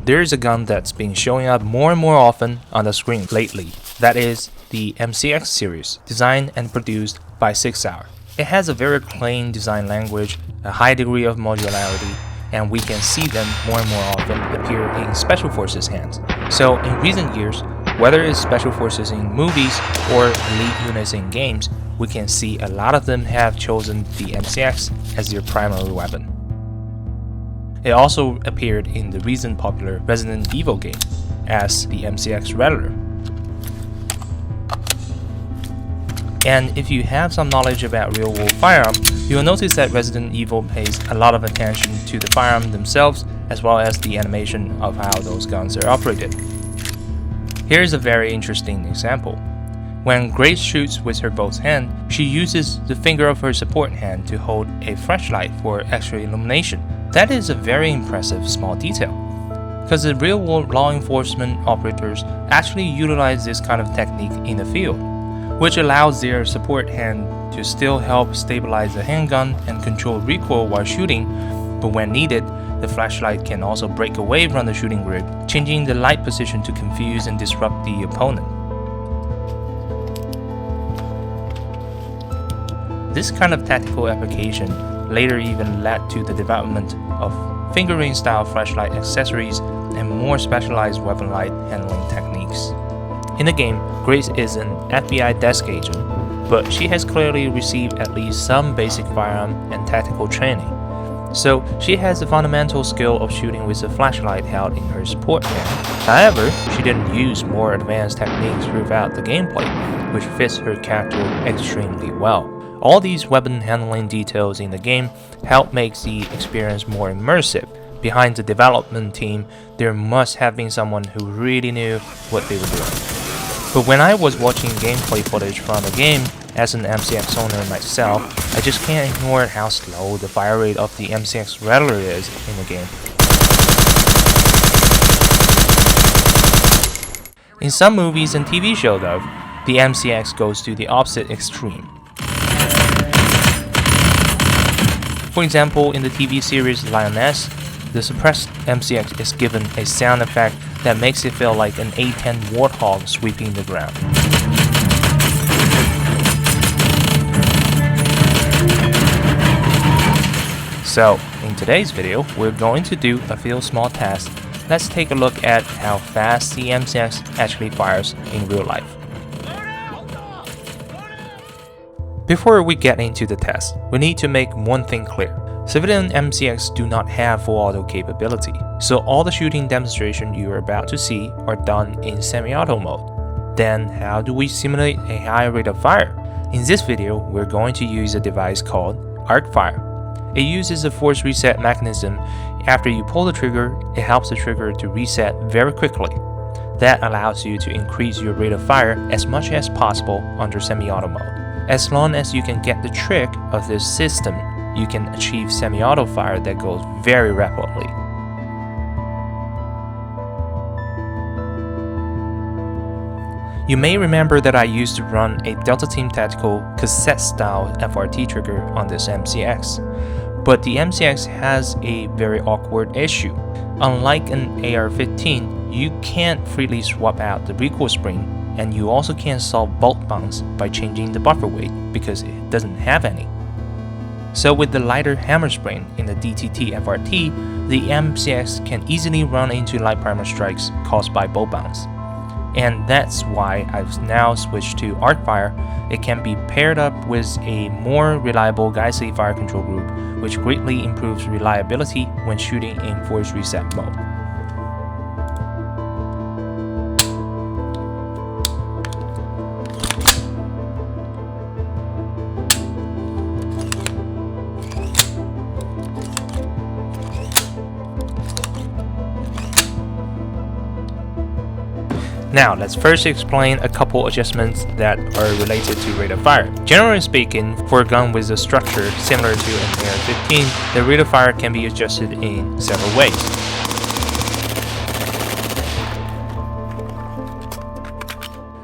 there is a gun that's been showing up more and more often on the screen lately. That is the MCX series, designed and produced by 6 Hour. It has a very clean design language, a high degree of modularity, and we can see them more and more often appear in Special Forces hands. So in recent years, whether it's Special Forces in movies or elite units in games, we can see a lot of them have chosen the MCX as their primary weapon. It also appeared in the recent popular Resident Evil game as the MCX Rattler. And if you have some knowledge about real-world firearms, you'll notice that Resident Evil pays a lot of attention to the firearms themselves as well as the animation of how those guns are operated. Here's a very interesting example. When Grace shoots with her both hands, she uses the finger of her support hand to hold a flashlight for extra illumination. That is a very impressive small detail, because the real-world law enforcement operators actually utilize this kind of technique in the field, which allows their support hand to still help stabilize the handgun and control recoil while shooting, but when needed, the flashlight can also break away from the shooting grip, changing the light position to confuse and disrupt the opponent. This kind of tactical application later even led to the development of fingering-style flashlight accessories and more specialized weapon light handling techniques. In the game, Grace is an FBI desk agent, but she has clearly received at least some basic firearm and tactical training. So she has the fundamental skill of shooting with a flashlight held in her support hand. However, she didn't use more advanced techniques throughout the gameplay, which fits her character extremely well. All these weapon handling details in the game help make the experience more immersive. Behind the development team, there must have been someone who really knew what they were doing. But when I was watching gameplay footage from the game, as an MCX owner myself, I just can't ignore how slow the fire rate of the MCX Rattler is in the game. In some movies and TV shows though, the MCX goes to the opposite extreme. For example, in the TV series Lioness, the suppressed MCX is given a sound effect that makes it feel like an A-10 warthog sweeping the ground. So, in today's video, we're going to do a few small tests. Let's take a look at how fast the MCX actually fires in real life. Before we get into the test, we need to make one thing clear. Civilian MCX do not have full auto capability, so all the shooting demonstration you are about to see are done in semi-auto mode. Then how do we simulate a high rate of fire? In this video, we're going to use a device called Arcfire. It uses a force reset mechanism. After you pull the trigger, it helps the trigger to reset very quickly. That allows you to increase your rate of fire as much as possible under semi-auto mode. As long as you can get the trick of this system, you can achieve semi-auto fire that goes very rapidly. You may remember that I used to run a Delta Team Tactical cassette-style FRT trigger on this MCX, but the MCX has a very awkward issue. Unlike an AR-15, you can't freely swap out the recoil spring, and you also can't solve bolt bounce by changing the buffer weight because it doesn't have any. So with the lighter hammer spring in the DTT FRT, the MCX can easily run into light primer strikes caused by bolt bounce. And that's why I've now switched to Arcfire. It can be paired up with a more reliable Geissele fire control group, which greatly improves reliability when shooting in force reset mode. Now, let's first explain a couple adjustments that are related to rate of fire. Generally speaking, for a gun with a structure similar to an AR-15, the rate of fire can be adjusted in several ways.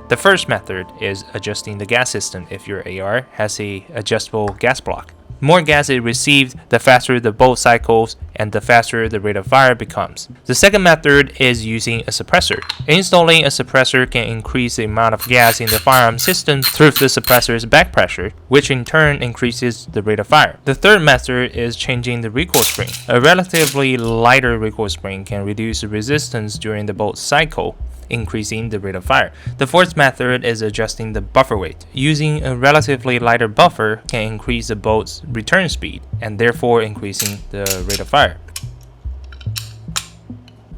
The first method is adjusting the gas system if your AR has a adjustable gas block. The more gas is received, the faster the bolt cycles and the faster the rate of fire becomes. The second method is using a suppressor. Installing a suppressor can increase the amount of gas in the firearm system through the suppressor's back pressure, which in turn increases the rate of fire. The third method is changing the recoil spring. A relatively lighter recoil spring can reduce the resistance during the bolt cycle, increasing the rate of fire. The fourth method is adjusting the buffer weight. Using a relatively lighter buffer can increase the bolt's return speed and therefore increasing the rate of fire.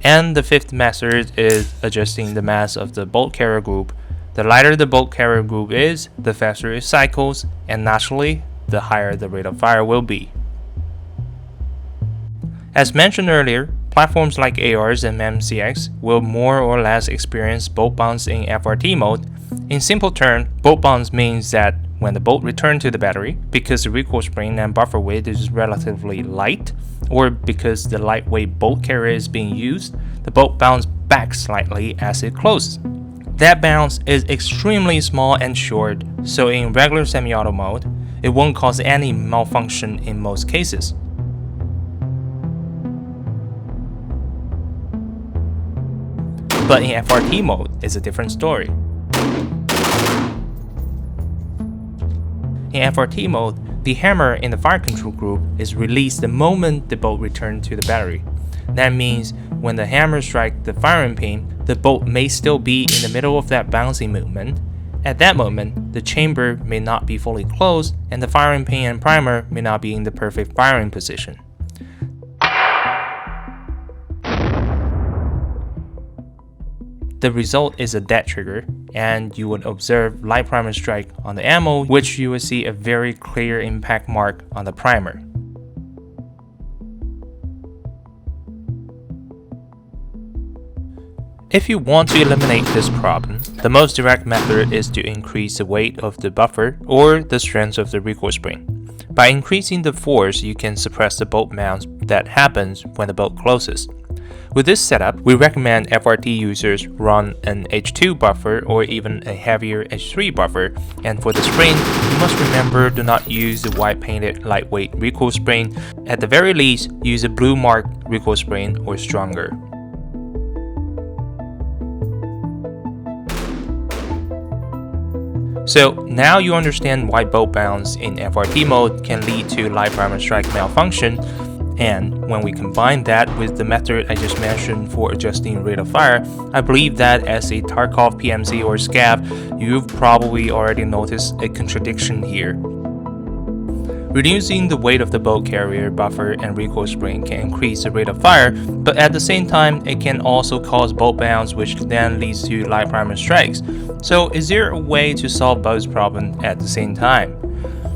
And the fifth method is adjusting the mass of the bolt carrier group. The lighter the bolt carrier group is, the faster it cycles, and naturally, the higher the rate of fire will be. As mentioned earlier, platforms like ARs and MCX will more or less experience bolt bounce in FRT mode. In simple terms, bolt bounce means that when the bolt returns to the battery, because the recoil spring and buffer weight is relatively light, or because the lightweight bolt carrier is being used, the bolt bounces back slightly as it closes. That bounce is extremely small and short, so in regular semi-auto mode, it won't cause any malfunction in most cases. But in FRT mode, it's a different story. In FRT mode, the hammer in the fire control group is released the moment the bolt returns to the battery. That means when the hammer strikes the firing pin, the bolt may still be in the middle of that bouncing movement. At that moment, the chamber may not be fully closed and the firing pin and primer may not be in the perfect firing position. The result is a dead trigger, and you would observe light primer strike on the ammo, which you will see a very clear impact mark on the primer. If you want to eliminate this problem, the most direct method is to increase the weight of the buffer or the strength of the recoil spring. By increasing the force, you can suppress the bolt bounce that happens when the bolt closes. With this setup, we recommend FRT users run an H2 buffer or even a heavier H3 buffer, and for the spring, you must remember to not use the white painted lightweight recoil spring. At the very least, use a blue marked recoil spring or stronger. So now you understand why bolt bounce in FRT mode can lead to light primer strike malfunction. And when we combine that with the method I just mentioned for adjusting rate of fire, I believe that as a Tarkov PMC or SCAV, you've probably already noticed a contradiction here. Reducing the weight of the bolt carrier, buffer, and recoil spring can increase the rate of fire, but at the same time, it can also cause bolt bounce, which then leads to light primer strikes. So is there a way to solve both problems at the same time?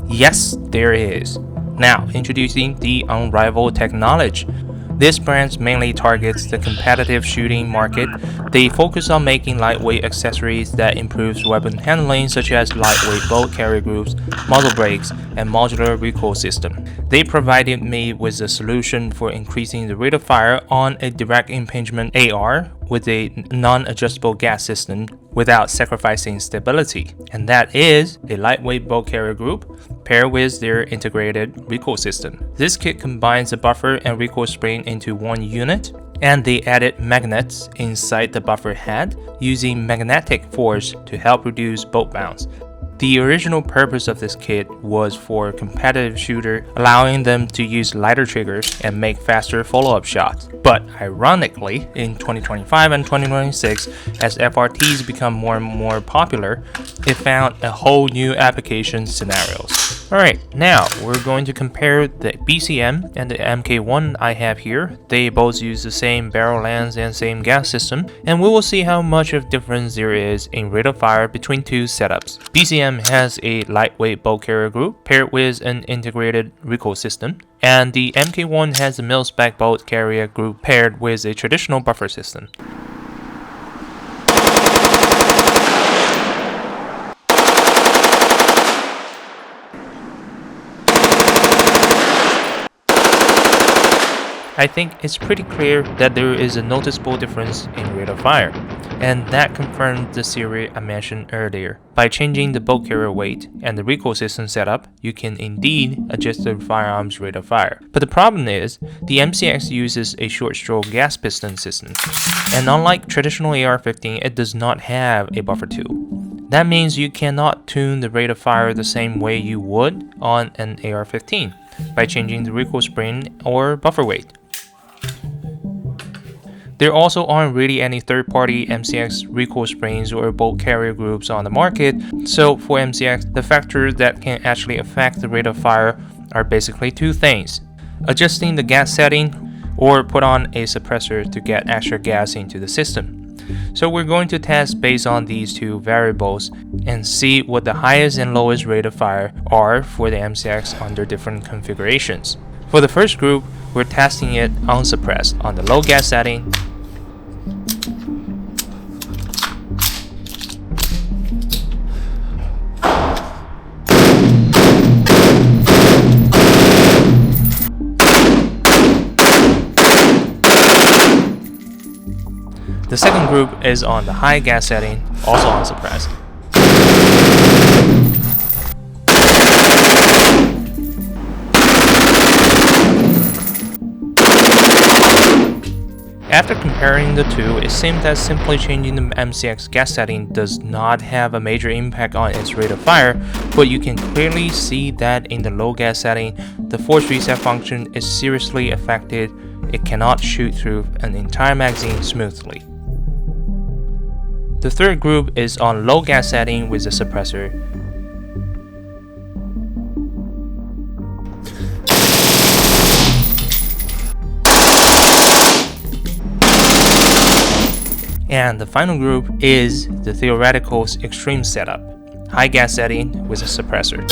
Yes, there is. Now, introducing the Unrivaled technology. This brand mainly targets the competitive shooting market. They focus on making lightweight accessories that improves weapon handling, such as lightweight bolt carrier groups, muzzle brakes, and modular recoil system. They provided me with a solution for increasing the rate of fire on a direct impingement AR with a non-adjustable gas system without sacrificing stability, and that is a lightweight bolt carrier group paired with their integrated recoil system. This kit combines the buffer and recoil spring into one unit, and they added magnets inside the buffer head using magnetic force to help reduce bolt bounce. The original purpose of this kit was for competitive shooter, allowing them to use lighter triggers and make faster follow-up shots. But ironically, in 2025 and 2026, as FRTs become more and more popular, it found a whole new application scenarios. Alright, now we're going to compare the BCM and the MK1 I have here. They both use the same barrel length and same gas system, and we will see how much of difference there is in rate of fire between two setups. BCM has a lightweight bolt carrier group paired with an integrated recoil system, and the MK1 has a mil-spec bolt carrier group paired with a traditional buffer system. I think it's pretty clear that there is a noticeable difference in rate of fire. and that confirmed the theory I mentioned earlier. By changing the bolt carrier weight and the recoil system setup, you can indeed adjust the firearm's rate of fire. But the problem is, the MCX uses a short-stroke gas piston system, and unlike traditional AR-15, it does not have a buffer tool. That means you cannot tune the rate of fire the same way you would on an AR-15 by changing the recoil spring or buffer weight. There also aren't really any third-party MCX recoil springs or bolt carrier groups on the market, so for MCX, the factors that can actually affect the rate of fire are basically two things: adjusting the gas setting or put on a suppressor to get extra gas into the system. So we're going to test based on these two variables and see what the highest and lowest rate of fire are for the MCX under different configurations. For the first group, we're testing it unsuppressed on the low gas setting. The second group is on the high gas setting, also unsuppressed. After comparing the two, it seems that simply changing the MCX gas setting does not have a major impact on its rate of fire, but you can clearly see that in the low gas setting, the force reset function is seriously affected. It cannot shoot through an entire magazine smoothly. The third group is on low gas setting with a suppressor. And the final group is the theoretical extreme setup, high gas setting with a suppressor.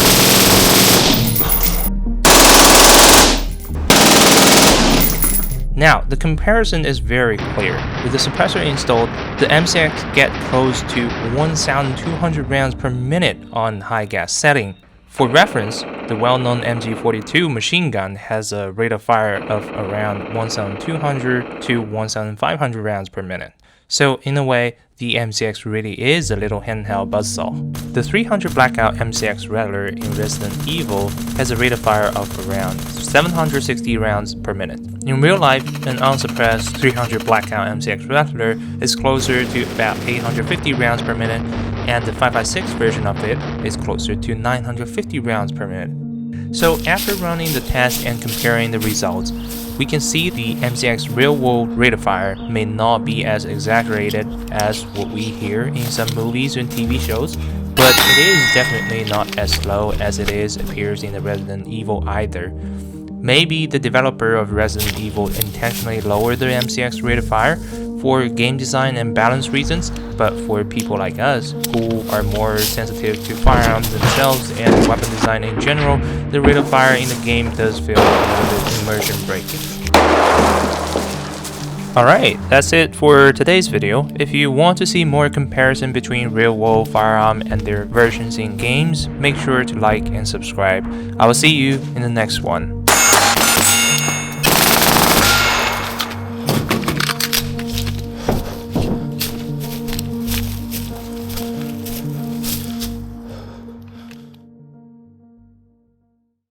Now, the comparison is very clear. With the suppressor installed, the MCX get close to 1,200 rounds per minute on high gas setting. For reference, the well-known MG42 machine gun has a rate of fire of around 1,200 to 1,500 rounds per minute. So in a way, the MCX really is a little handheld buzzsaw. The 300 Blackout MCX Rattler in Resident Evil has a rate of fire of around 760 rounds per minute. In real life, an unsuppressed 300 Blackout MCX Rattler is closer to about 850 rounds per minute, and the 5.56 version of it is closer to 950 rounds per minute. So after running the test and comparing the results, we can see the MCX real-world rate of fire may not be as exaggerated as what we hear in some movies and TV shows, but it is definitely not as slow as it appears in the Resident Evil either. Maybe the developer of Resident Evil intentionally lowered the MCX rate of fire for game design and balance reasons, but for people like us who are more sensitive to firearms themselves and weapon design in general, the rate of fire in the game does feel a little bit immersion breaking. Alright, that's it for today's video. If you want to see more comparison between real-world firearm and their versions in games, make sure to like and subscribe. I will see you in the next one.